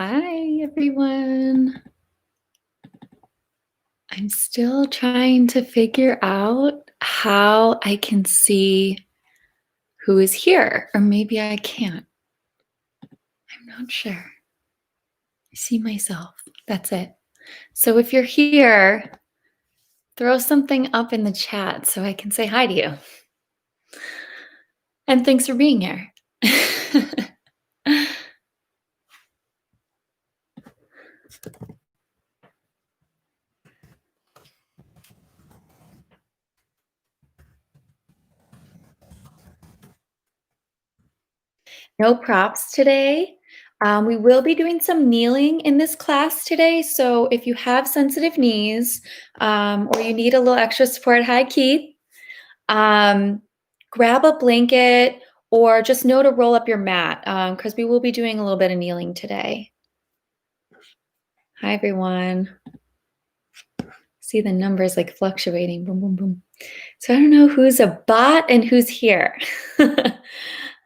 Hi, everyone. I'm still trying to figure out how I can see who is here, or maybe I can't. I'm not sure. I see myself. That's it. So if you're here, throw something up in the chat so I can say hi to you. And thanks for being here. No props today. We will be doing some kneeling in this class today. So if you have sensitive knees or you need a little extra support, hi Keith, grab a blanket or just know to roll up your mat because we will be doing a little bit of kneeling today. Hi everyone. See the numbers like fluctuating, boom, boom, boom. So I don't know who's a bot and who's here.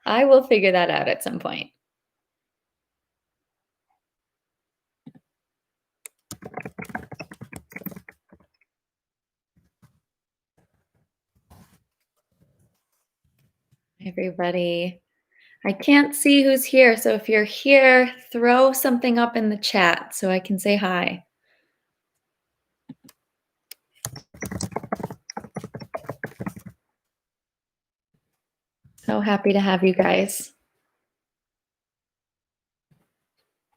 I will figure that out at some point. Everybody. I can't see who's here, so if you're here, throw something up in the chat so I can say hi. So happy to have you guys.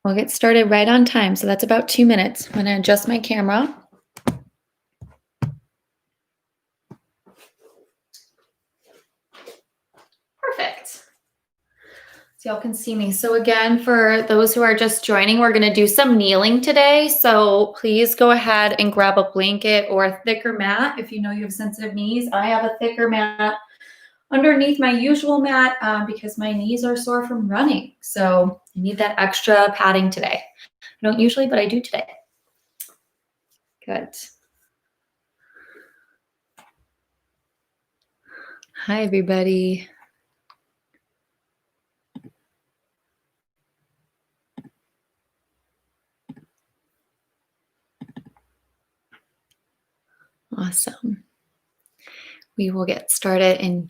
We'll get started right on time, so that's about 2 minutes. I'm going to adjust my camera. Perfect. So y'all can see me. So again, for those who are just joining, we're going to do some kneeling today. So please go ahead and grab a blanket or a thicker mat if you know you have sensitive knees. I have a thicker mat underneath my usual mat because my knees are sore from running. So I need that extra padding today. I don't usually, but I do today. Good. Hi, everybody. Awesome. We will get started in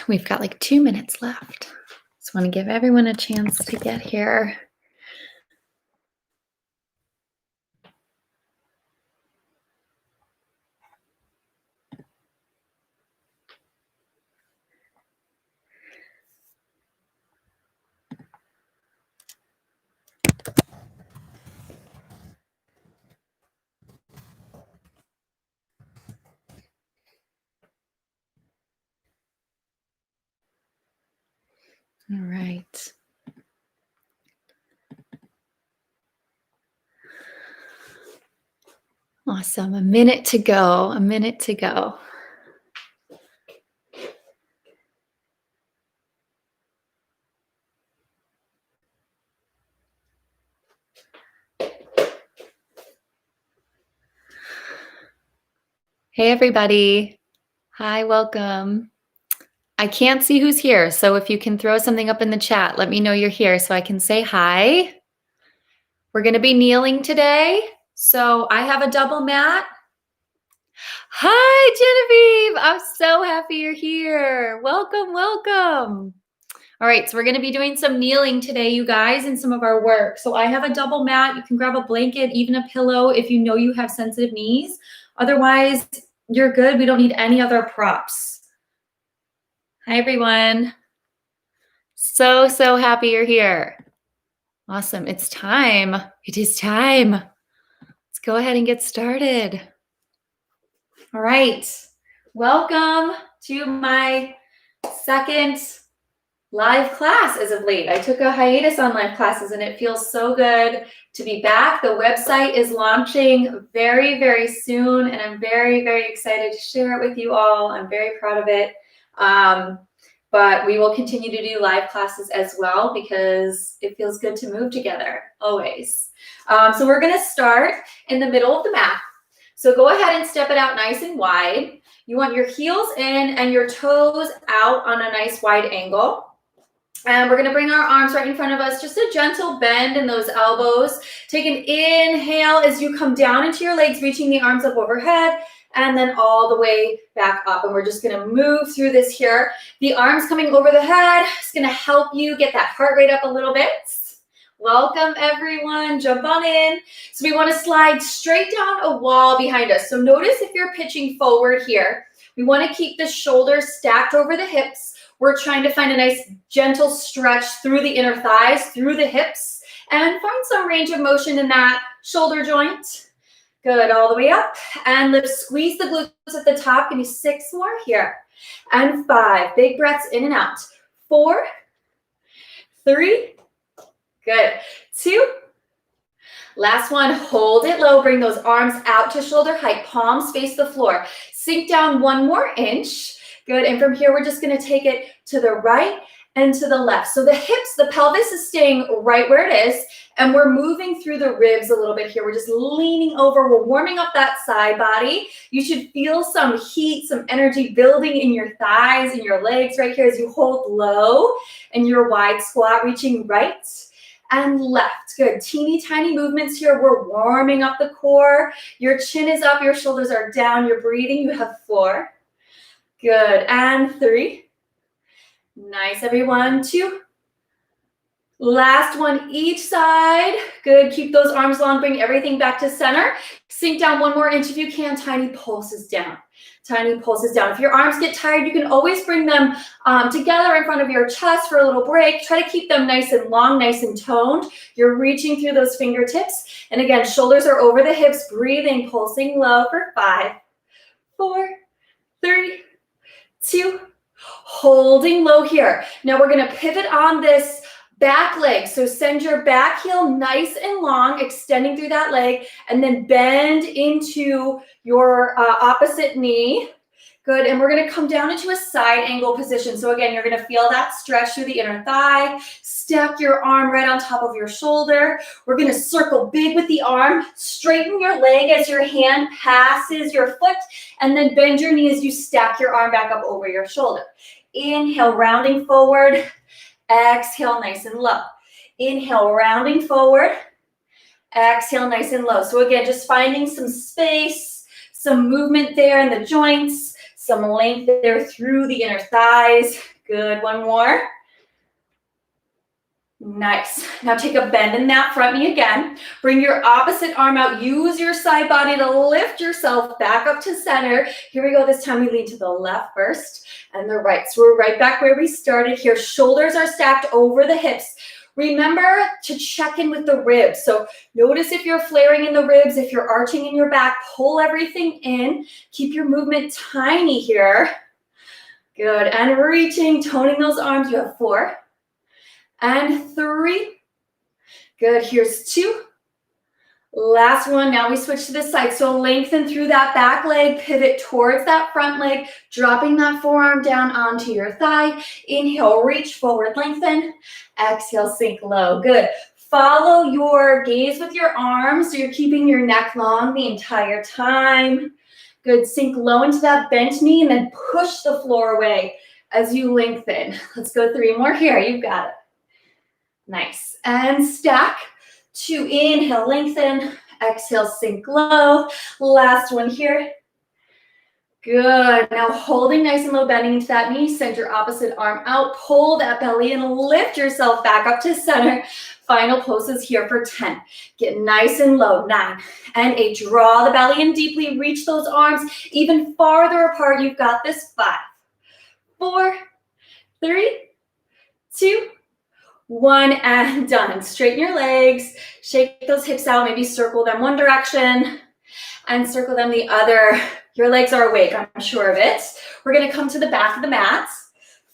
we've got like 2 minutes left. Just want to give everyone a chance to get here. All right. Awesome. A minute to go. A minute to go. Hey, everybody. Hi, welcome. I can't see who's here, so if you can throw something up in the chat, let me know you're here so I can say hi. We're going to be kneeling today. So I have a double mat. Hi, Genevieve. I'm so happy you're here. Welcome, welcome. All right, so we're going to be doing some kneeling today, you guys, in some of our work. So I have a double mat. You can grab a blanket, even a pillow if you know you have sensitive knees. Otherwise, you're good. We don't need any other props. Hi, everyone. So happy you're here. Awesome. It's time. It is time. Let's go ahead and get started. All right. Welcome to my second live class as of late. I took a hiatus on live classes and it feels so good to be back. The website is launching very, very soon and I'm very, very excited to share it with you all. I'm very proud of it. But we will continue to do live classes as well because it feels good to move together always. So we're going to start in the middle of the mat. So go ahead and step it out nice and wide. You want your heels in and your toes out on a nice wide angle. And we're gonna bring our arms right in front of us, just a gentle bend in those elbows. Take an inhale as you come down into your legs, reaching the arms up overhead, and then all the way back up. And we're just gonna move through this here. The arms coming over the head is gonna help you get that heart rate up a little bit. Welcome everyone, jump on in. So we wanna slide straight down a wall behind us. So notice if you're pitching forward here, we wanna keep the shoulders stacked over the hips. We're trying to find a nice gentle stretch through the inner thighs, through the hips, and find some range of motion in that shoulder joint. Good, all the way up. And lift, squeeze the glutes at the top. Give me 6 more here. And 5, big breaths in and out. 4, 3, good. 2, last one, hold it low. Bring those arms out to shoulder height. Palms face the floor. Sink down 1 more inch. Good, and from here, we're just gonna take it to the right and to the left. So the hips, the pelvis is staying right where it is, and we're moving through the ribs a little bit here. We're just leaning over, we're warming up that side body. You should feel some heat, some energy building in your thighs and your legs right here as you hold low and your wide squat, reaching right and left. Good, teeny tiny movements here. We're warming up the core. Your chin is up, your shoulders are down, you're breathing. You have 4. Good, and 3. Nice, everyone. 2. Last one each side. Good, keep those arms long, bring everything back to center. Sink down 1 more inch if you can, tiny pulses down. Tiny pulses down. If your arms get tired, you can always bring them together in front of your chest for a little break. Try to keep them nice and long, nice and toned. You're reaching through those fingertips. And again, shoulders are over the hips, breathing, pulsing low for 5, 4, 3, 2, holding low here. Now we're gonna pivot on this back leg. So send your back heel nice and long, extending through that leg, and then bend into your opposite knee. Good, and we're gonna come down into a side angle position. So again, you're gonna feel that stretch through the inner thigh. Stack your arm right on top of your shoulder. We're gonna circle big with the arm. Straighten your leg as your hand passes your foot, and then bend your knee as you stack your arm back up over your shoulder. Inhale, rounding forward. Exhale, nice and low. Inhale, rounding forward. Exhale, nice and low. So again, just finding some space, some movement there in the joints, some length there through the inner thighs. Good, 1 more. Nice. Now take a bend in that front knee again. Bring your opposite arm out. Use your side body to lift yourself back up to center. Here we go. This time we lean to the left first and the right. So we're right back where we started here. Shoulders are stacked over the hips. Remember to check in with the ribs. So notice if you're flaring in the ribs, if you're arching in your back, pull everything in. Keep your movement tiny here. Good. And reaching, toning those arms. You have 4. And 3. Good, here's 2. Last one, now we switch to the side. So lengthen through that back leg, pivot towards that front leg, dropping that forearm down onto your thigh. Inhale, reach forward, lengthen. Exhale, sink low. Good. Follow your gaze with your arms, so you're keeping your neck long the entire time. Good, sink low into that bent knee and then push the floor away as you lengthen. Let's go 3 more here, you've got it. Nice, and stack. 2, inhale, lengthen. Exhale, sink low. Last one here. Good, now holding nice and low, bending into that knee, send your opposite arm out, pull that belly and lift yourself back up to center. Final poses here for 10. Get nice and low, 9 and 8. Draw the belly in deeply, reach those arms even farther apart. You've got this. 5, 4, 3, 2, 1, and done. Straighten your legs, shake those hips out, maybe circle them one direction and circle them the other. Your legs are awake, I'm sure of it. We're gonna come to the back of the mat.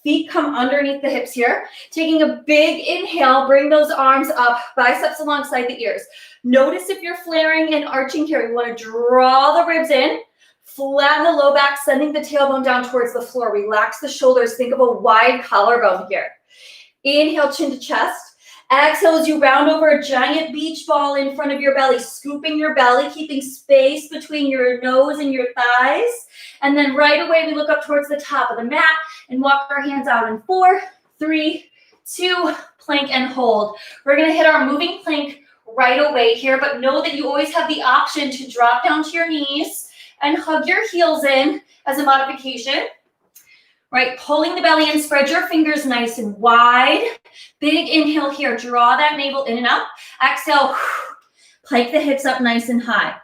Feet come underneath the hips here. Taking a big inhale, bring those arms up, biceps alongside the ears. Notice if you're flaring and arching here. You wanna draw the ribs in, flatten the low back, sending the tailbone down towards the floor. Relax the shoulders, think of a wide collarbone here. Inhale, chin to chest. Exhale as you round over a giant beach ball in front of your belly, scooping your belly, keeping space between your nose and your thighs. And then right away, we look up towards the top of the mat and walk our hands out in 4, 3, 2, plank and hold. We're gonna hit our moving plank right away here, but know that you always have the option to drop down to your knees and hug your heels in as a modification. Right, pulling the belly in, spread your fingers nice and wide. Big inhale here, draw that navel in and up. Exhale, plank the hips up nice and high.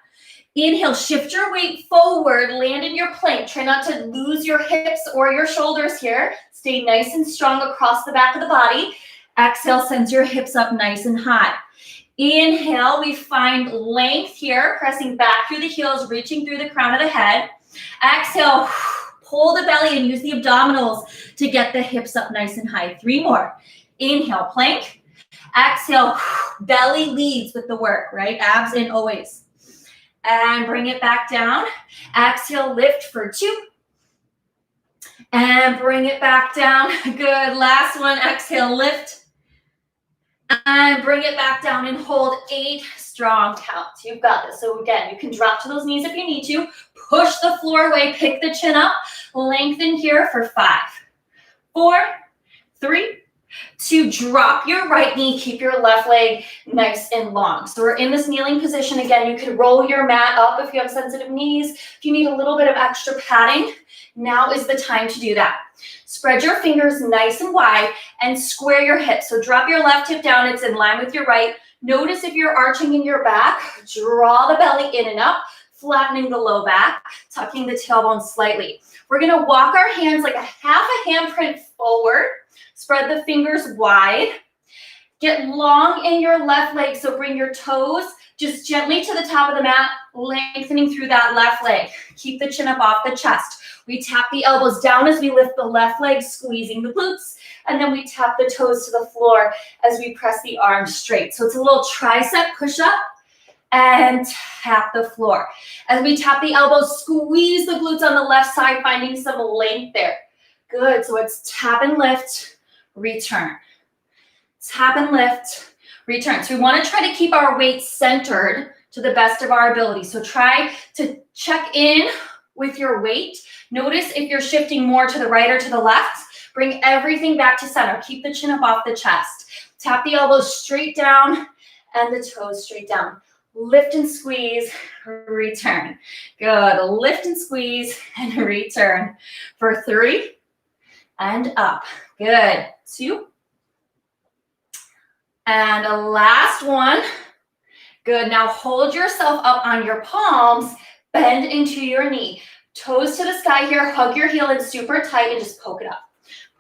Inhale, shift your weight forward, land in your plank. Try not to lose your hips or your shoulders here. Stay nice and strong across the back of the body. Exhale, sends your hips up nice and high. Inhale, we find length here, pressing back through the heels, reaching through the crown of the head. Exhale, pull the belly and use the abdominals to get the hips up nice and high. 3 more. Inhale, plank. Exhale, belly leads with the work, right? Abs in always. And bring it back down. Exhale, lift for 2. And bring it back down. Good. Last one. Exhale, lift. And bring it back down and hold 8 strong counts. You've got this. So again, you can drop to those knees if you need to. Push the floor away. Pick the chin up. Lengthen here for 5, 4, 3, 2, drop your right knee, keep your left leg nice and long. So we're in this kneeling position. Again, you can roll your mat up if you have sensitive knees. If you need a little bit of extra padding, now is the time to do that. Spread your fingers nice and wide and square your hips. So drop your left hip down, it's in line with your right. Notice if you're arching in your back, draw the belly in and up, flattening the low back, tucking the tailbone slightly. We're gonna walk our hands like a half a handprint forward. Spread the fingers wide. Get long in your left leg, so bring your toes just gently to the top of the mat, lengthening through that left leg. Keep the chin up off the chest. We tap the elbows down as we lift the left leg, squeezing the glutes, and then we tap the toes to the floor as we press the arms straight. So it's a little tricep push-up and tap the floor. As we tap the elbows, squeeze the glutes on the left side, finding some length there. Good, so it's tap and lift, return. Tap and lift, return. So we want to try to keep our weight centered to the best of our ability. So try to check in with your weight. Notice if you're shifting more to the right or to the left. Bring everything back to center. Keep the chin up off the chest. Tap the elbows straight down and the toes straight down. Lift and squeeze, return. Good. Lift and squeeze and return for 3 and up. Good. 2. And a last one. Good. Now hold yourself up on your palms. Bend into your knee. Toes to the sky here. Hug your heel in super tight and just poke it up.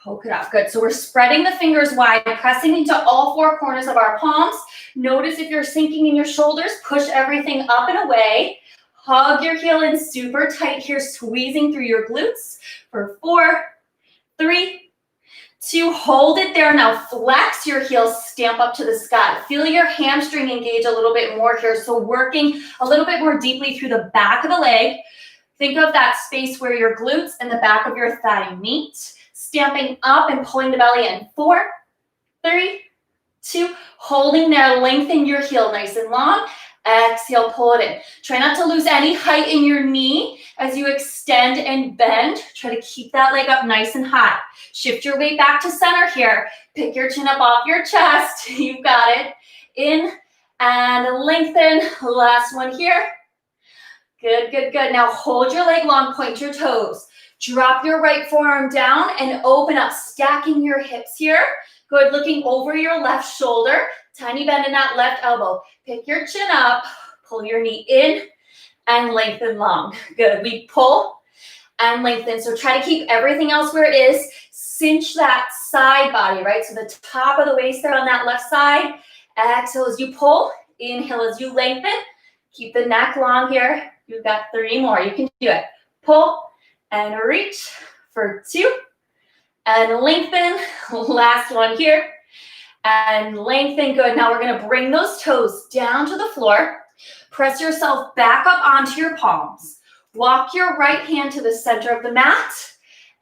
Poke it up. Good. So we're spreading the fingers wide, pressing into all 4 corners of our palms. Notice if you're sinking in your shoulders, push everything up and away. Hug your heel in super tight here, squeezing through your glutes for 4, 3, 2, hold it there. Now flex your heels, stamp up to the sky. Feel your hamstring engage a little bit more here. So working a little bit more deeply through the back of the leg. Think of that space where your glutes and the back of your thigh meet. Stamping up and pulling the belly in. 4, 3, 2, holding there. Lengthen your heel nice and long. Exhale, pull it in. Try not to lose any height in your knee as you extend and bend. Try to keep that leg up nice and high. Shift your weight back to center here. Pick your chin up off your chest. You've got it. In and lengthen. Last one here. Good, good, good. Now hold your leg long, point your toes. Drop your right forearm down and open up, stacking your hips here. Good, looking over your left shoulder. Tiny bend in that left elbow. Pick your chin up, pull your knee in and lengthen long. Good, we pull and lengthen. So try to keep everything else where it is. Cinch that side body, right? So the top of the waist there on that left side. Exhale as you pull, inhale as you lengthen. Keep the neck long here. You've got 3 more, you can do it. Pull and reach for 2 and lengthen. Last one here and lengthen. Good. Now we're going to bring those toes down to the floor. Press yourself back up onto your palms. Walk your right hand to the center of the mat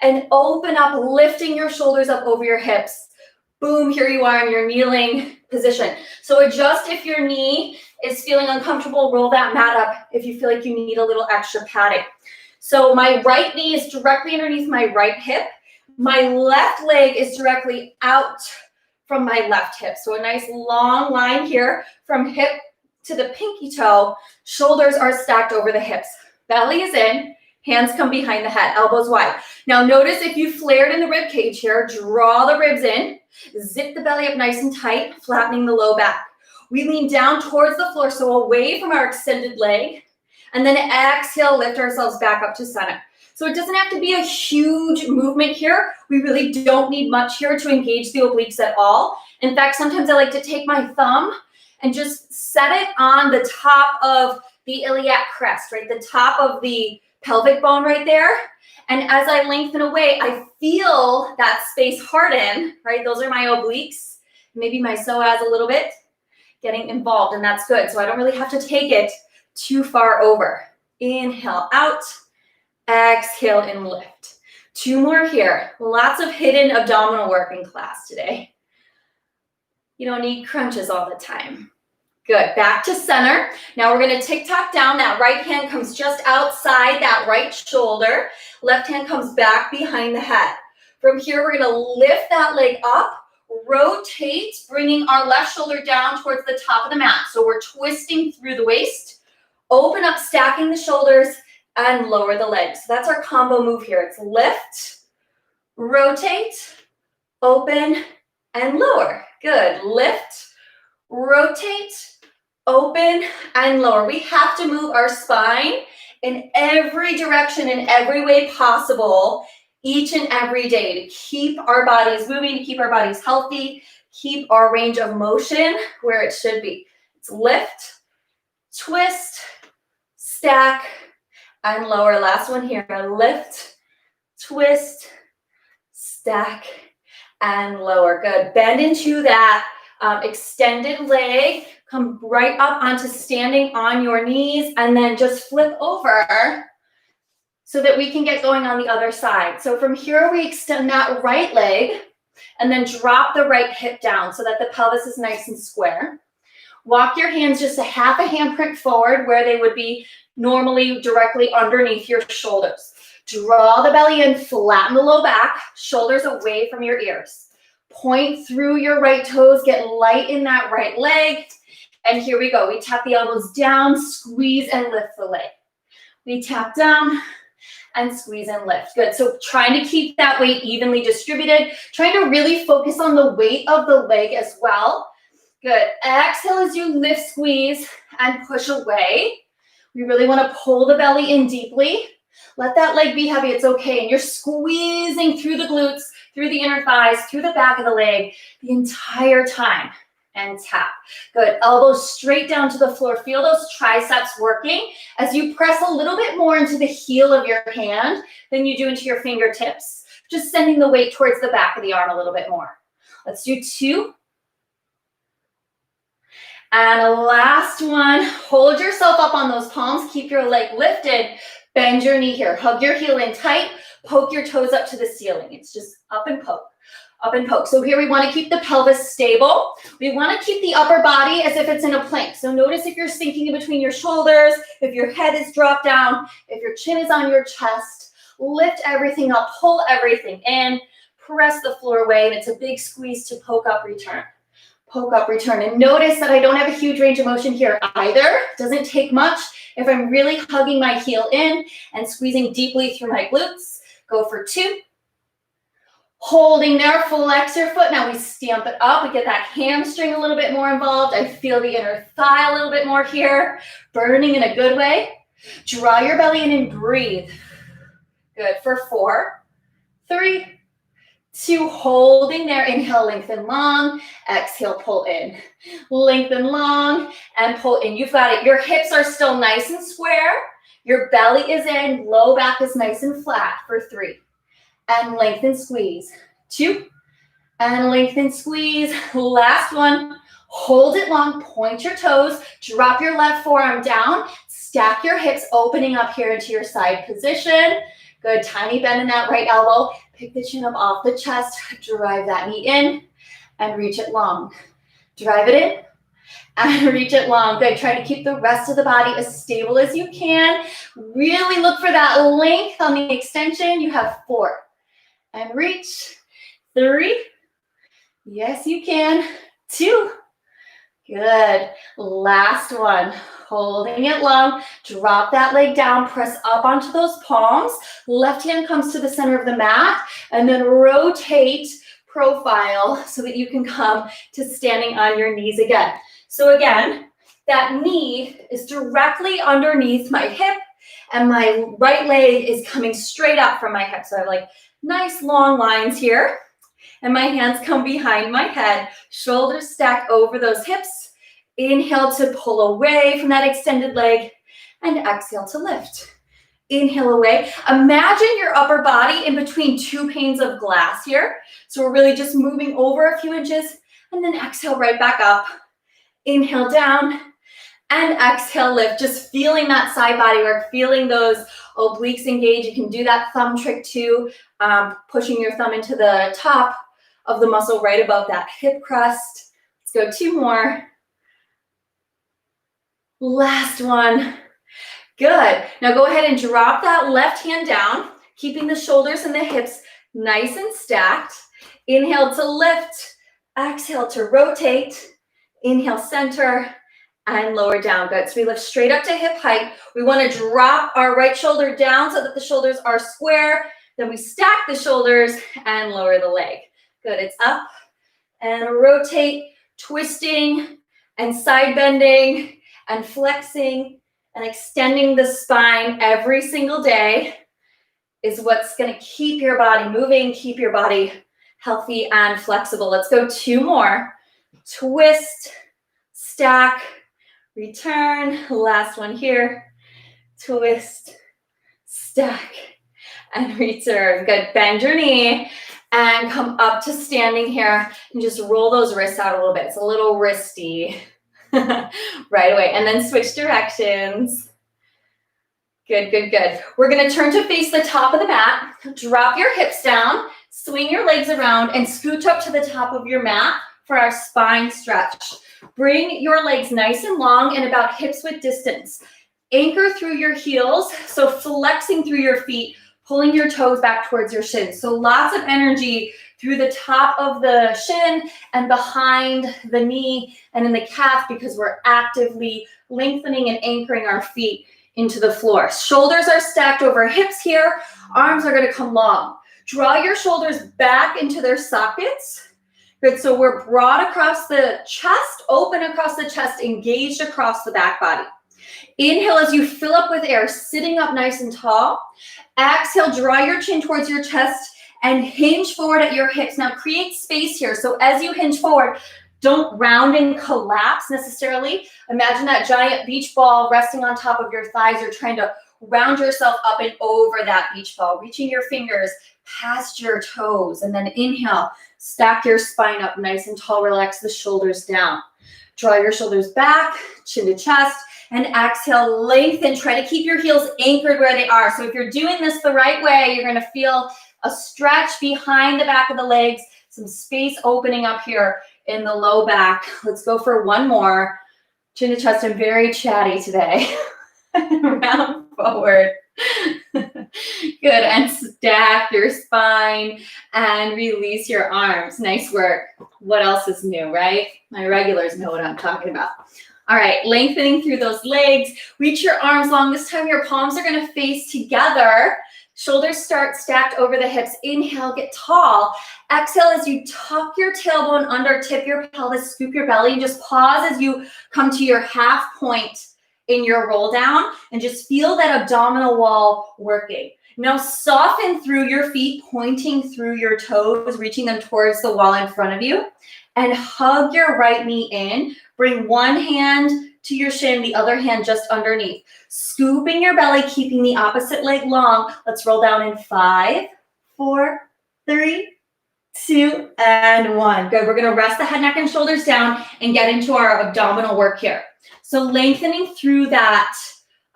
and open up, lifting your shoulders up over your hips. Boom, here you are in your kneeling position. So adjust if your knee is feeling uncomfortable, roll that mat up if you feel like you need a little extra padding. So my right knee is directly underneath my right hip. My left leg is directly out from my left hip. So a nice long line here from hip to the pinky toe. Shoulders are stacked over the hips. Belly is in, hands come behind the head, elbows wide. Now notice if you flared in the rib cage here, draw the ribs in, zip the belly up nice and tight, flattening the low back. We lean down towards the floor, so away from our extended leg, and then exhale, lift ourselves back up to center. So it doesn't have to be a huge movement here. We really don't need much here to engage the obliques at all. In fact, sometimes I like to take my thumb and just set it on the top of the iliac crest, right? The top of the pelvic bone right there. And as I lengthen away, I feel that space harden, right? Those are my obliques. Maybe my psoas a little bit getting involved, and that's good. So I don't really have to take it too far over. Inhale out, exhale and lift. 2 more here. Lots of hidden abdominal work in class today. You don't need crunches all the time. Good, back to center. Now we're gonna tick-tock down. That right hand comes just outside that right shoulder. Left hand comes back behind the head. From here, we're gonna lift that leg up, rotate, bringing our left shoulder down towards the top of the mat. So we're twisting through the waist, open up, stacking the shoulders, and lower the legs. So that's our combo move here. It's lift, rotate, open, and lower. Good, lift, rotate, open, and lower. We have to move our spine in every direction, in every way possible, each and every day to keep our bodies moving, to keep our bodies healthy, keep our range of motion where it should be. It's lift, twist, stack, and lower. Last one here. Lift, twist, stack, and lower. Good. Bend into that extended leg. Come right up onto standing on your knees, and then just flip over so that we can get going on the other side. So from here, we extend that right leg and then drop the right hip down so that the pelvis is nice and square. Walk your hands just a half a handprint forward where they would be normally directly underneath your shoulders. Draw the belly in, flatten the low back, shoulders away from your ears. Point through your right toes, get light in that right leg. And here we go. We tap the elbows down, squeeze and lift the leg. We tap down and squeeze and lift. Good. So trying to keep that weight evenly distributed, trying to really focus on the weight of the leg as well. Good. Exhale as you lift, squeeze, and push away. We really want to pull the belly in deeply. Let that leg be heavy. It's okay. And you're squeezing through the glutes, through the inner thighs, through the back of the leg the entire time. And tap. Good. Elbows straight down to the floor. Feel those triceps working as you press a little bit more into the heel of your hand than you do into your fingertips. Just sending the weight towards the back of the arm a little bit more. Let's do 2. And a last one. Hold yourself up on those palms. Keep your leg lifted. Bend your knee here. Hug your heel in tight. Poke your toes up to the ceiling. It's just up and poke. Up and poke. So here we want to keep the pelvis stable. We want to keep the upper body as if it's in a plank. So notice if you're sinking in between your shoulders, if your head is dropped down, if your chin is on your chest, lift everything up, pull everything in, press the floor away, and it's a big squeeze to poke up, return. Poke up, return. And notice that I don't have a huge range of motion here either. It doesn't take much if I'm really hugging my heel in and squeezing deeply through my glutes. Go for 2. Holding there, flex your foot. Now we stamp it up. We get that hamstring a little bit more involved. I feel the inner thigh a little bit more here. Burning in a good way. Draw your belly in and breathe. Good. For 4, 3, 2. Holding there. Inhale, lengthen long. Exhale, pull in. Lengthen long and pull in. You've got it. Your hips are still nice and square. Your belly is in. Low back is nice and flat for 3. And lengthen, squeeze. 2. And lengthen, squeeze. Last one. Hold it long. Point your toes. Drop your left forearm down. Stack your hips, opening up here into your side position. Good. Tiny bend in that right elbow. Pick the chin up off the chest. Drive that knee in and reach it long. Drive it in and reach it long. Good. Try to keep the rest of the body as stable as you can. Really look for that length on the extension. You have 4. And reach. 3, Yes, you can. 2. Good. Last one. Holding it long. Drop that leg down. Press up onto those palms. Left hand comes to the center of the mat. And then rotate profile so that you can come to standing on your knees again. So again, that knee is directly underneath my hip. And my right leg is coming straight up from my hip. So I have like nice long lines here. And my hands come behind my head, shoulders stack over those hips. Inhale to pull away from that extended leg, and exhale to lift. Inhale away. Imagine your upper body in between 2 panes of glass here. So we're really just moving over a few inches, and then exhale right back up. Inhale down, and exhale lift. Just feeling that side body work, feeling those obliques engage. You can do that thumb trick too, pushing your thumb into the top of the muscle right above that hip crest. Let's go 2 more. Last one. Good. Now go ahead and drop that left hand down, keeping the shoulders and the hips nice and stacked. Inhale to lift. Exhale to rotate. Inhale, center, and lower down. Good. So we lift straight up to hip height. We want to drop our right shoulder down so that the shoulders are square. Then we stack the shoulders and lower the leg. Good. It's up and rotate, twisting and side bending and flexing and extending the spine every single day is what's going to keep your body moving, keep your body healthy and flexible. Let's go 2 more. Twist, stack, return. Last one here. Twist, stack, and return. Good. Bend your knee and come up to standing here and just roll those wrists out a little bit. It's a little wristy. Right away. And then switch directions. Good, good, good. We're going to turn to face the top of the mat. Drop your hips down, swing your legs around, and scooch up to the top of your mat for our spine stretch. Bring your legs nice and long and about hips width distance. Anchor through your heels, so flexing through your feet, pulling your toes back towards your shins. So lots of energy through the top of the shin and behind the knee and in the calf because we're actively lengthening and anchoring our feet into the floor. Shoulders are stacked over hips here. Arms are going to come long. Draw your shoulders back into their sockets. Good, so we're broad across the chest, open across the chest, engaged across the back body. Inhale as you fill up with air, sitting up nice and tall. Exhale, draw your chin towards your chest and hinge forward at your hips. Now create space here. So as you hinge forward, don't round and collapse necessarily. Imagine that giant beach ball resting on top of your thighs. You're trying to round yourself up and over that beach ball, reaching your fingers past your toes. And then inhale, stack your spine up nice and tall. Relax the shoulders down. Draw your shoulders back, chin to chest. And exhale, lengthen. Try to keep your heels anchored where they are. So if you're doing this the right way, you're going to feel a stretch behind the back of the legs, some space opening up here in the low back. Let's go for 1 more. Chin to chest. I'm very chatty today. Round forward. Good. And stack your spine and release your arms. Nice work. What else is new, right? My regulars know what I'm talking about. All right, lengthening through those legs. Reach your arms long. This time your palms are going to face together. Shoulders start stacked over the hips. Inhale, get tall. Exhale as you tuck your tailbone under, tip your pelvis, scoop your belly. Just pause as you come to your half point in your roll down and just feel that abdominal wall working. Now soften through your feet, pointing through your toes, reaching them towards the wall in front of you. And hug your right knee in. Bring one hand to your shin, the other hand just underneath. Scooping your belly, keeping the opposite leg long. Let's roll down in 5, 4, 3, 2, and 1. Good. We're going to rest the head, neck, and shoulders down and get into our abdominal work here. So lengthening through that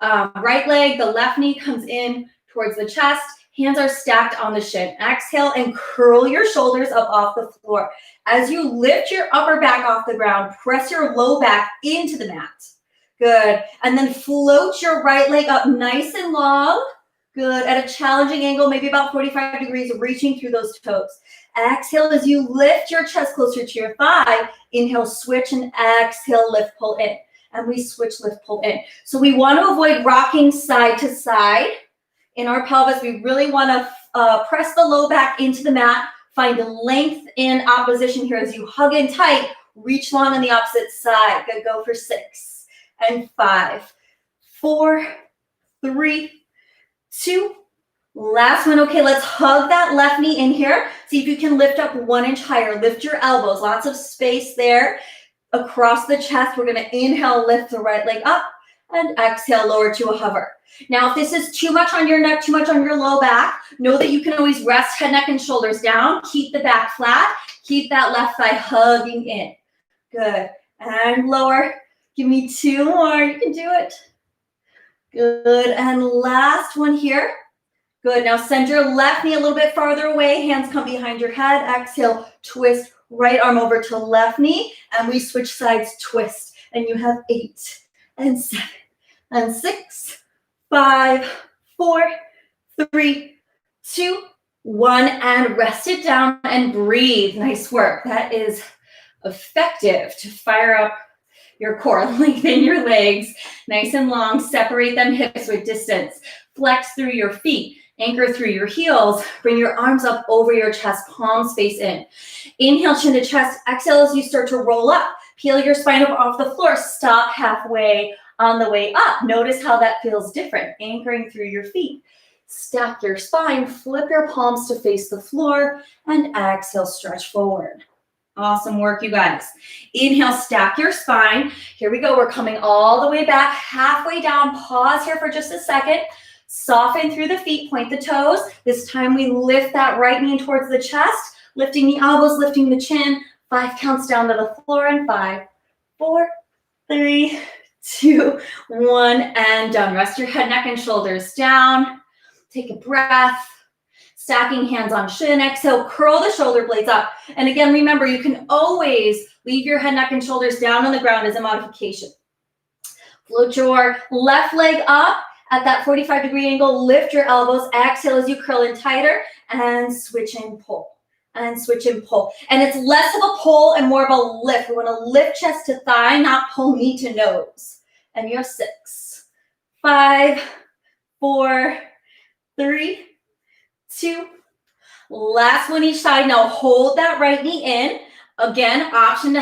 right leg, the left knee comes in towards the chest. Hands are stacked on the shin. Exhale and curl your shoulders up off the floor. As you lift your upper back off the ground, press your low back into the mat. Good. And then float your right leg up nice and long. Good. At a challenging angle, maybe about 45 degrees, reaching through those toes. Exhale as you lift your chest closer to your thigh. Inhale, switch, and exhale, lift, pull in. And we switch, lift, pull in. So we want to avoid rocking side to side in our pelvis. We really want to press the low back into the mat. Find length in opposition here as you hug in tight. Reach long on the opposite side. Good, go for 6 and 5, 4, 3, 2, last one. Okay, let's hug that left knee in here. See if you can lift up 1 inch higher. Lift your elbows, lots of space there across the chest. We're gonna inhale, lift the right leg up, and exhale, lower to a hover. Now, if this is too much on your neck, too much on your low back, know that you can always rest head, neck, and shoulders down. Keep the back flat. Keep that left thigh hugging in. Good, and lower. Give me 2 more, you can do it. Good, and last one here. Good, now send your left knee a little bit farther away. Hands come behind your head. Exhale, twist, right arm over to left knee. And we switch sides, twist. And you have 8 and 7 and 6, 5, 4, 3, 2, 1. And rest it down and breathe. Nice work. That is effective to fire up your core. Lengthen your legs nice and long. Separate them hips with distance. Flex through your feet. Anchor through your heels. Bring your arms up over your chest. Palms face in. Inhale, chin to chest. Exhale as you start to roll up. Peel your spine up off the floor. Stop halfway on the way up. Notice how that feels different. Anchoring through your feet. Stack your spine. Flip your palms to face the floor. And exhale, stretch forward. Awesome work, you guys. Inhale, stack your spine. Here we go. We're coming all the way back, halfway down. Pause here for just a second. Soften through the feet, point the toes. This time we lift that right knee towards the chest, lifting the elbows, lifting the chin. 5 counts down to the floor, and 5, 4, 3, 2, 1, and done. Rest your head, neck, and shoulders down. Take a breath. Stacking hands on shin. Exhale, curl the shoulder blades up. And again, remember, you can always leave your head, neck, and shoulders down on the ground as a modification. Float your left leg up at that 45-degree angle. Lift your elbows. Exhale as you curl in tighter. And switch and pull. And switch and pull. And it's less of a pull and more of a lift. We want to lift chest to thigh, not pull knee to nose. And you're 6, 5, 4, 3, 2, last one each side. Now hold that right knee in. Again, option to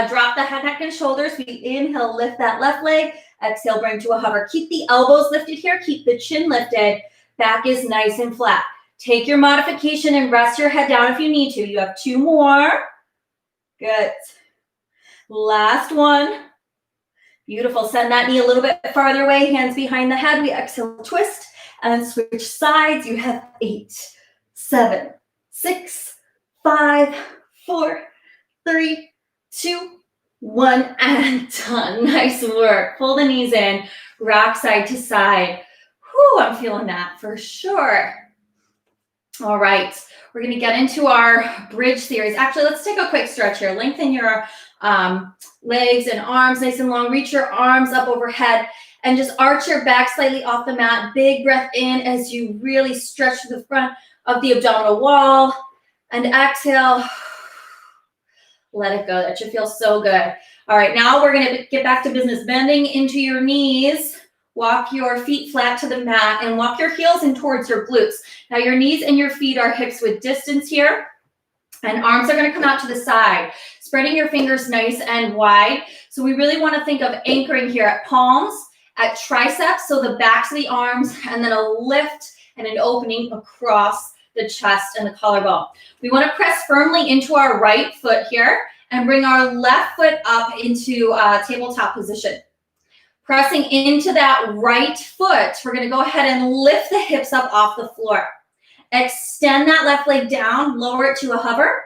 drop the head, neck, and shoulders. We inhale, lift that left leg. Exhale, bring to a hover. Keep the elbows lifted here. Keep the chin lifted. Back is nice and flat. Take your modification and rest your head down if you need to. You have 2 more. Good. Last one. Beautiful. Send that knee a little bit farther away. Hands behind the head. We exhale, twist. And switch sides. You have 8, 7, 6, 5, 4, 3, 2, 1, and done. Nice work. Pull the knees in. Rock side to side. Whew, I'm feeling that for sure. All right. We're going to get into our bridge series. Actually, let's take a quick stretch here. Lengthen your legs and arms nice and long. Reach your arms up overhead. And just arch your back slightly off the mat. Big breath in as you really stretch to the front of the abdominal wall. And exhale. Let it go. That should feel so good. All right, now we're going to get back to business. Bending into your knees. Walk your feet flat to the mat and walk your heels in towards your glutes. Now your knees and your feet are hips width distance here. And arms are going to come out to the side. Spreading your fingers nice and wide. So we really want to think of anchoring here at palms, at triceps, so the backs of the arms, and then a lift and an opening across the chest and the collarbone. We want to press firmly into our right foot here and bring our left foot up into tabletop position. Pressing into that right foot, we're going to go ahead and lift the hips up off the floor. Extend that left leg down, lower it to a hover.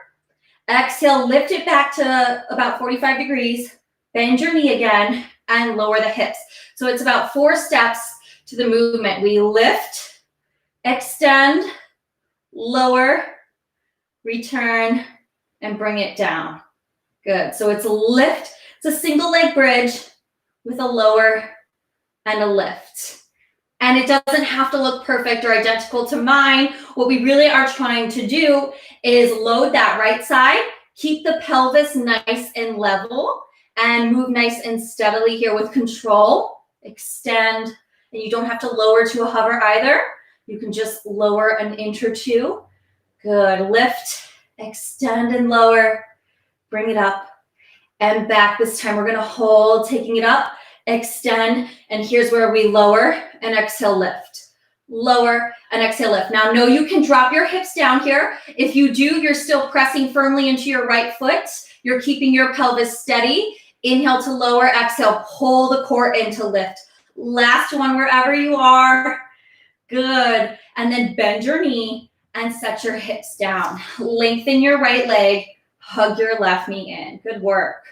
Exhale, lift it back to about 45 degrees. Bend your knee again and lower the hips. So it's about 4 steps to the movement. We lift, extend, lower, return, and bring it down. Good. So it's a lift. It's a single leg bridge with a lower and a lift. And it doesn't have to look perfect or identical to mine. What we really are trying to do is load that right side, keep the pelvis nice and level, and move nice and steadily here with control. Extend, and you don't have to lower to a hover either. You can just lower an inch or two. Good, lift, extend and lower, bring it up and back. This time we're gonna hold, taking it up, extend, and here's where we lower and exhale, lift. Lower and exhale, lift. Now, no, you can drop your hips down here. If you do, you're still pressing firmly into your right foot. You're keeping your pelvis steady. Inhale to lower, exhale, pull the core in to lift. Last one, wherever you are. Good. And then bend your knee and set your hips down. Lengthen your right leg, hug your left knee in. Good work.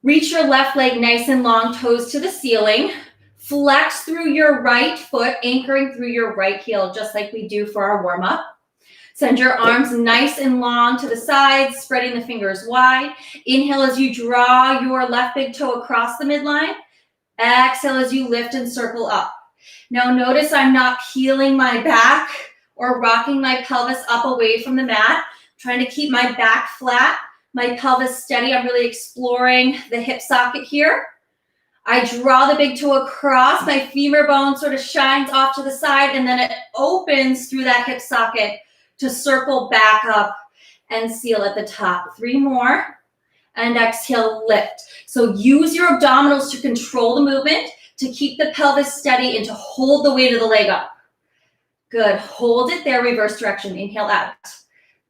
Reach your left leg nice and long, toes to the ceiling. Flex through your right foot, anchoring through your right heel, just like we do for our warm-up. Send your arms nice and long to the sides, spreading the fingers wide. Inhale as you draw your left big toe across the midline. Exhale as you lift and circle up. Now notice I'm not peeling my back or rocking my pelvis up away from the mat. I'm trying to keep my back flat, my pelvis steady. I'm really exploring the hip socket here. I draw the big toe across, my femur bone sort of shines off to the side, and then it opens through that hip socket to circle back up and seal at the top. 3 more, and exhale, lift. So use your abdominals to control the movement, to keep the pelvis steady, and to hold the weight of the leg up. Good, hold it there, reverse direction. Inhale out,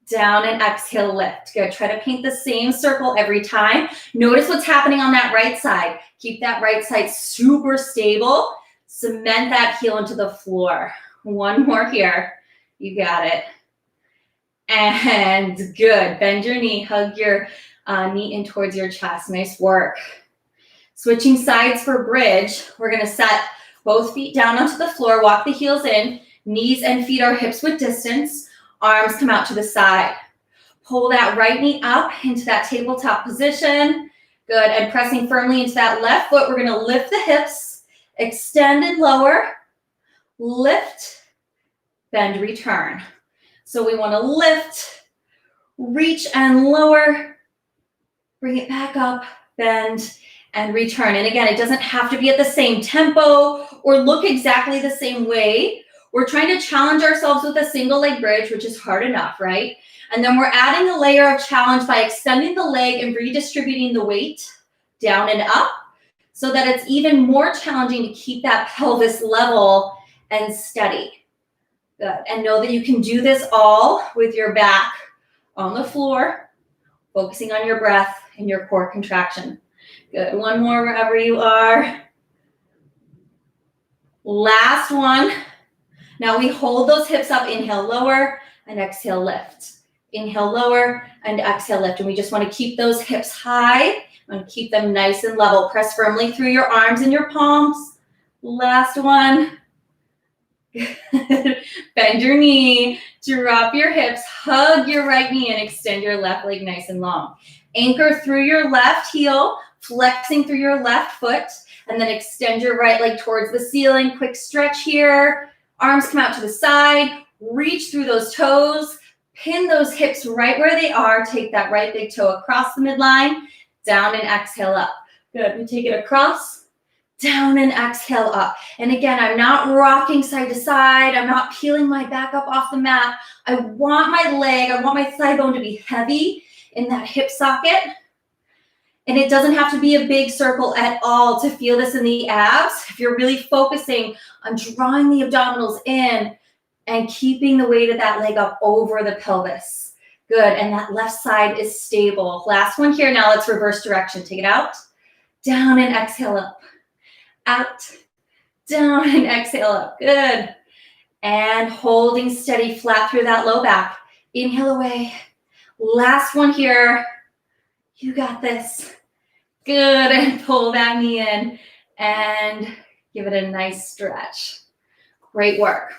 down and exhale, lift. Good, try to paint the same circle every time. Notice what's happening on that right side. Keep that right side super stable. Cement that heel into the floor. 1 more here, you got it. And good, bend your knee, hug your knee in towards your chest. Nice work. Switching sides for bridge, we're gonna set both feet down onto the floor, walk the heels in, knees and feet are hips width distance, arms come out to the side. Pull that right knee up into that tabletop position. Good, and pressing firmly into that left foot, we're gonna lift the hips, extend and lower, lift, bend, return. So we wanna lift, reach and lower, bring it back up, bend, and return. And again, it doesn't have to be at the same tempo or look exactly the same way. We're trying to challenge ourselves with a single leg bridge, which is hard enough, right? And then we're adding a layer of challenge by extending the leg and redistributing the weight down and up so that it's even more challenging to keep that pelvis level and steady. Good. And know that you can do this all with your back on the floor, focusing on your breath and your core contraction. Good. 1 more wherever you are. Last one. Now we hold those hips up. Inhale, lower, and exhale, lift. Inhale, lower, and exhale, lift. And we just want to keep those hips high and keep them nice and level. Press firmly through your arms and your palms. Last one. Bend your knee, drop your hips, hug your right knee, and extend your left leg nice and long. Anchor through your left heel, flexing through your left foot, and then extend your right leg towards the ceiling. Quick stretch here. Arms come out to the side. Reach through those toes. Pin those hips right where they are. Take that right big toe across the midline. Down and exhale up. Good. We take it across. Down and exhale up. And again, I'm not rocking side to side. I'm not peeling my back up off the mat. I want my leg, I want my thigh bone to be heavy in that hip socket. And it doesn't have to be a big circle at all to feel this in the abs. If you're really focusing on drawing the abdominals in and keeping the weight of that leg up over the pelvis. Good, and that left side is stable. Last one here, now let's reverse direction. Take it out, down and exhale up. Out, down and exhale up. Good. And holding steady flat through that low back. Inhale away. Last one here. You got this. Good, and pull that knee in and give it a nice stretch. Great work.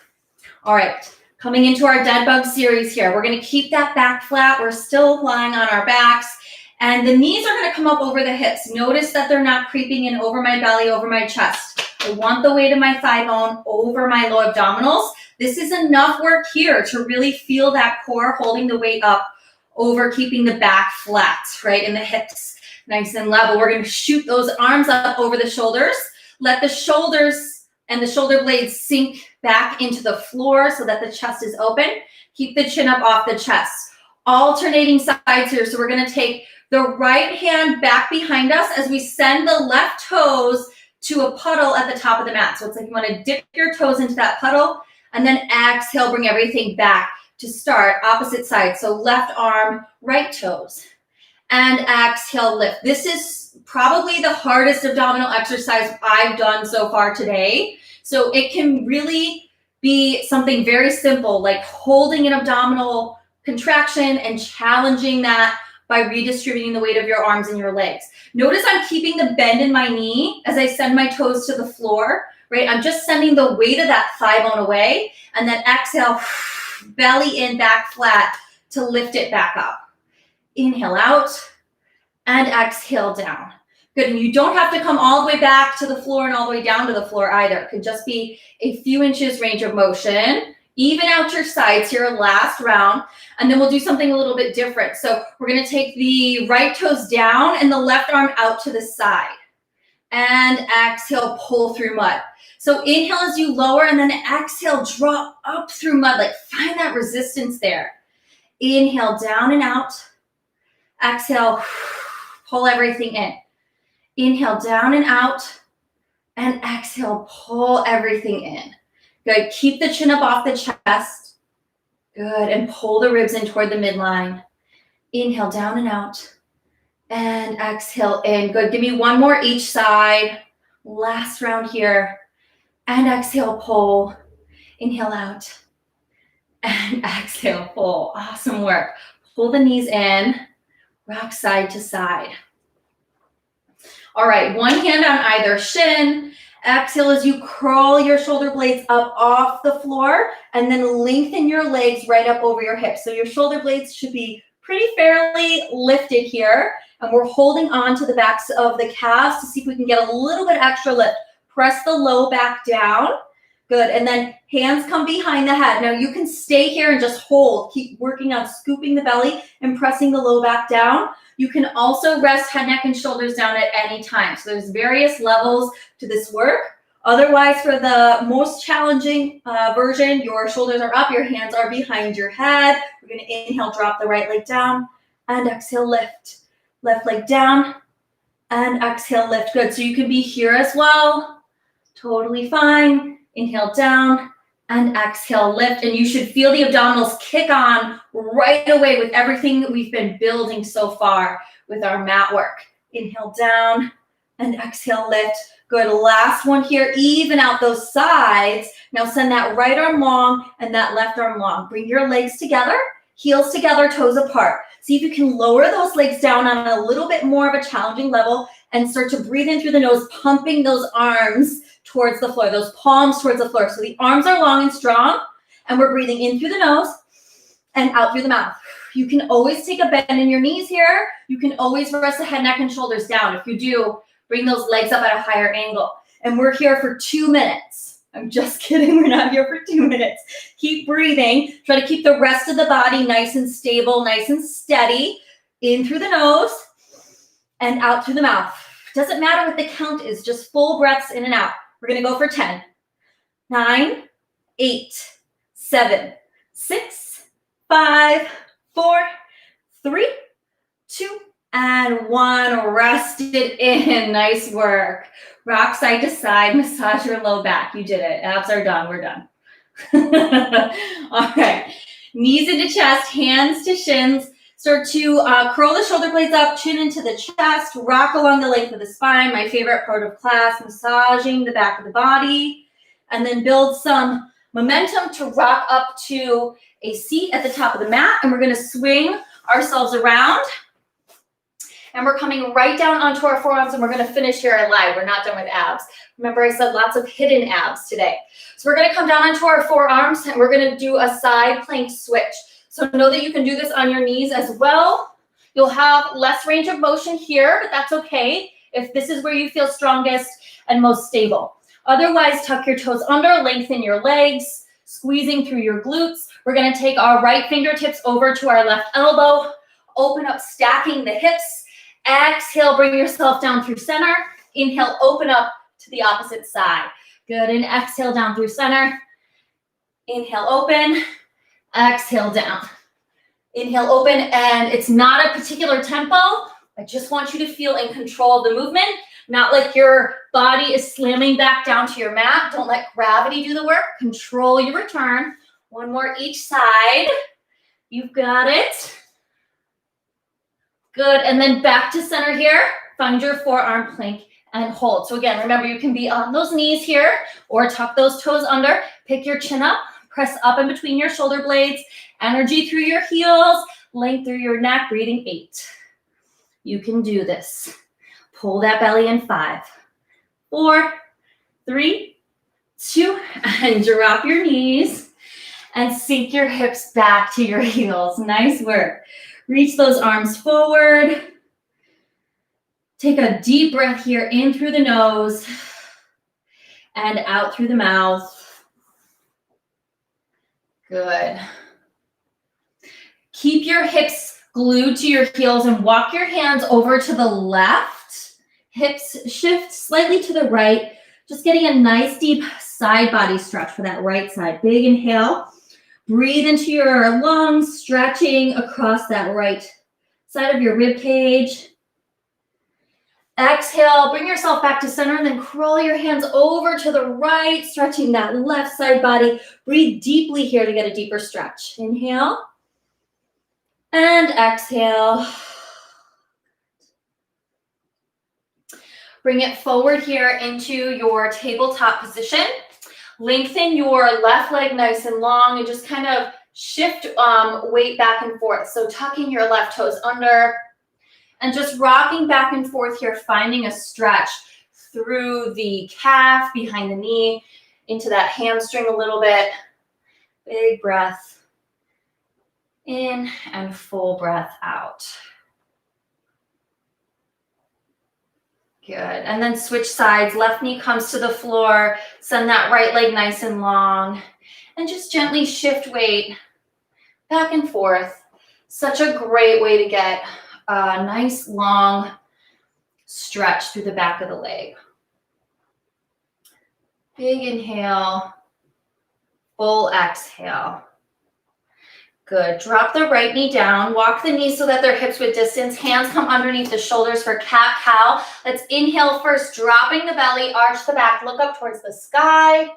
All right, coming into our dead bug series here. We're gonna keep that back flat. We're still lying on our backs, and the knees are gonna come up over the hips. Notice that they're not creeping in over my belly, over my chest. I want the weight of my thigh bone over my low abdominals. This is enough work here to really feel that core holding the weight up over keeping the back flat, right? And the hips nice and level. We're going to shoot those arms up over the shoulders. Let the shoulders and the shoulder blades sink back into the floor so that the chest is open. Keep the chin up off the chest. Alternating sides here. So we're going to take the right hand back behind us as we send the left toes to a puddle at the top of the mat. So it's like you want to dip your toes into that puddle and then exhale, bring everything back to start opposite side. So left arm, right toes, and exhale, lift. This is probably the hardest abdominal exercise I've done so far today. So it can really be something very simple, like holding an abdominal contraction and challenging that by redistributing the weight of your arms and your legs. Notice I'm keeping the bend in my knee as I send my toes to the floor, right? I'm just sending the weight of that thigh bone away, and then exhale, belly in, back flat to lift it back up. Inhale out and exhale down. Good, and you don't have to come all the way back to the floor and all the way down to the floor either. It could just be a few inches range of motion. Even out your sides here, last round, and then we'll do something a little bit different. So we're gonna take the right toes down and the left arm out to the side. And exhale, pull through mud. So inhale as you lower, and then exhale, draw up through mud. Like find that resistance there. Inhale, down and out. Exhale, pull everything in. Inhale, down and out. And exhale, pull everything in. Good, keep the chin up off the chest. Good, and pull the ribs in toward the midline. Inhale, down and out. And exhale in. Good, give me one more each side. Last round here. And exhale, pull. Inhale out. And exhale, pull. Awesome work. Pull the knees in. Rock side to side. All right, one hand on either shin. Exhale as you curl your shoulder blades up off the floor, and then lengthen your legs right up over your hips. So your shoulder blades should be pretty fairly lifted here. And we're holding on to the backs of the calves to see if we can get a little bit extra lift. Press the low back down. Good, and then hands come behind the head. Now you can stay here and just hold. Keep working on scooping the belly and pressing the low back down. You can also rest head, neck, and shoulders down at any time. So there's various levels to this work. Otherwise, for the most challenging version, your shoulders are up, your hands are behind your head. We're going to inhale, drop the right leg down, and exhale, lift. Left leg down, and exhale, lift. Good, so you can be here as well. Totally fine. Inhale down, and exhale, lift. And you should feel the abdominals kick on right away with everything that we've been building so far with our mat work. Inhale down, and exhale, lift. Good, last one here. Even out those sides. Now send that right arm long and that left arm long. Bring your legs together, heels together, toes apart. See if you can lower those legs down on a little bit more of a challenging level and start to breathe in through the nose, pumping those arms towards the floor, those palms towards the floor. So the arms are long and strong, and we're breathing in through the nose and out through the mouth. You can always take a bend in your knees here. You can always rest the head, neck, and shoulders down. If you do, bring those legs up at a higher angle. And we're here for 2 minutes. I'm just kidding. We're not here for 2 minutes. Keep breathing. Try to keep the rest of the body nice and stable, nice and steady. In through the nose and out through the mouth. Doesn't matter what the count is, just full breaths in and out. We're going to go for 10, 9, 8, 7, 6, 5, 4, 3, 2, and 1. Rest it in. Nice work. Rock side to side. Massage your low back. You did it. Abs are done. We're done. All right. Knees into chest, hands to shins. Start to curl the shoulder blades up, chin into the chest, rock along the length of the spine. My favorite part of class, massaging the back of the body. And then build some momentum to rock up to a seat at the top of the mat. And we're going to swing ourselves around. And we're coming right down onto our forearms, and we're going to finish here at lie. We're not done with abs. Remember, I said lots of hidden abs today. So we're going to come down onto our forearms, and we're going to do a side plank switch. So know that you can do this on your knees as well. You'll have less range of motion here, but that's okay if this is where you feel strongest and most stable. Otherwise, tuck your toes under, lengthen your legs, squeezing through your glutes. We're going to take our right fingertips over to our left elbow, open up, stacking the hips. Exhale, bring yourself down through center. Inhale, open up to the opposite side. Good, and exhale down through center. Inhale, open. Exhale, down. Inhale, open, and it's not a particular tempo. I just want you to feel in control of the movement, not like your body is slamming back down to your mat. Don't let gravity do the work. Control your return. One more each side. You've got it. Good, and then back to center here. Find your forearm plank and hold. So again, remember you can be on those knees here or tuck those toes under. Pick your chin up, press up in between your shoulder blades. Energy through your heels, length through your neck, breathing 8. You can do this. Pull that belly in 5, 4, 3, 2, and drop your knees and sink your hips back to your heels. Nice work. Reach those arms forward. Take a deep breath here in through the nose and out through the mouth. Good. Keep your hips glued to your heels and walk your hands over to the left. Hips shift slightly to the right. Just getting a nice deep side body stretch for that right side. Big inhale. Breathe into your lungs, stretching across that right side of your rib cage. Exhale, bring yourself back to center and then crawl your hands over to the right, stretching that left side body. Breathe deeply here to get a deeper stretch. Inhale and exhale. Bring it forward here into your tabletop position. Lengthen your left leg nice and long and just kind of shift weight back and forth. So tucking your left toes under and just rocking back and forth here, finding a stretch through the calf, behind the knee, into that hamstring a little bit. Big breath in and full breath out. Good, and then switch sides. Left knee comes to the floor. Send that right leg nice and long. And just gently shift weight back and forth. Such a great way to get a nice long stretch through the back of the leg. Big inhale, full exhale. Good. Drop the right knee down. Walk the knees so that they're hips width distance. Hands come underneath the shoulders for cat-cow. Let's inhale first, dropping the belly, arch the back, look up towards the sky.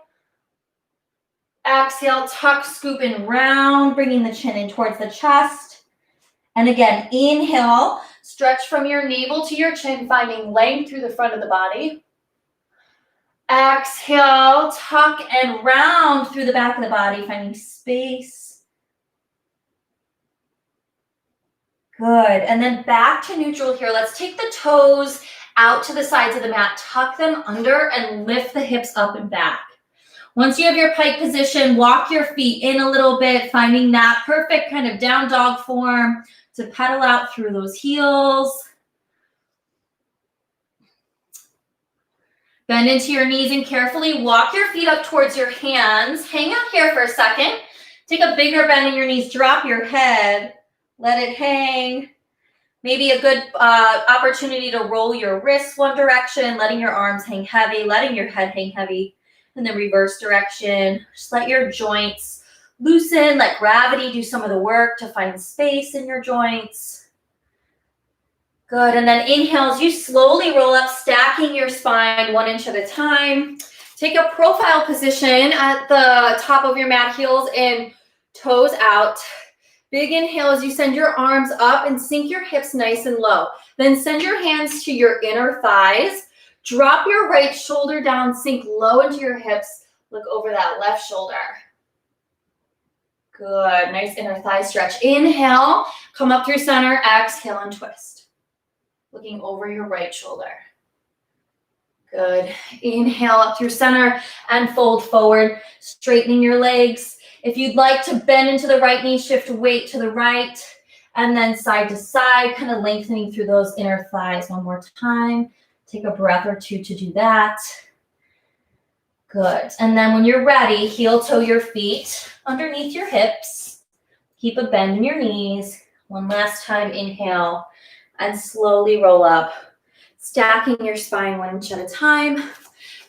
Exhale, tuck, scoop, and round, bringing the chin in towards the chest. And again, inhale, stretch from your navel to your chin, finding length through the front of the body. Exhale, tuck and round through the back of the body, finding space. Good, and then back to neutral here. Let's take the toes out to the sides of the mat, tuck them under and lift the hips up and back. Once you have your pike position, walk your feet in a little bit, finding that perfect kind of down dog form to pedal out through those heels. Bend into your knees and carefully walk your feet up towards your hands. Hang out here for a second. Take a bigger bend in your knees, drop your head. Let it hang. Maybe a good opportunity to roll your wrists one direction, letting your arms hang heavy, letting your head hang heavy, and then reverse direction. Just let your joints loosen, let gravity do some of the work to find space in your joints. Good, and then inhale as you slowly roll up, stacking your spine 1 inch at a time. Take a profile position at the top of your mat, heels in, toes out. Big inhale as you send your arms up and sink your hips nice and low. Then send your hands to your inner thighs. Drop your right shoulder down, sink low into your hips. Look over that left shoulder. Good, nice inner thigh stretch. Inhale, come up through center, exhale and twist. Looking over your right shoulder. Good, inhale up through center and fold forward, straightening your legs. If you'd like to bend into the right knee, shift weight to the right, and then side to side, kind of lengthening through those inner thighs. One more time. Take a breath or two to do that. Good. And then when you're ready, heel toe your feet underneath your hips. Keep a bend in your knees. One last time, inhale, and slowly roll up. Stacking your spine 1 inch at a time.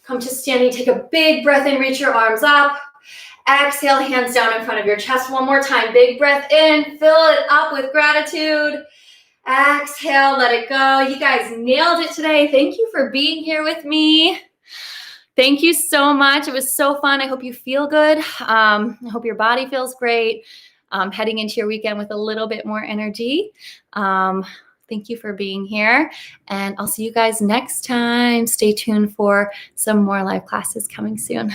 Come to standing, take a big breath in, reach your arms up. Exhale, hands down in front of your chest. One more time, big breath in, fill it up with gratitude. Exhale, let it go. You guys nailed it today. Thank you for being here with me. Thank you so much. It was so fun. I hope you feel good. I hope your body feels great. Heading into your weekend with a little bit more energy. Thank you for being here. And I'll see you guys next time. Stay tuned for some more live classes coming soon.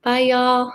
Bye, y'all.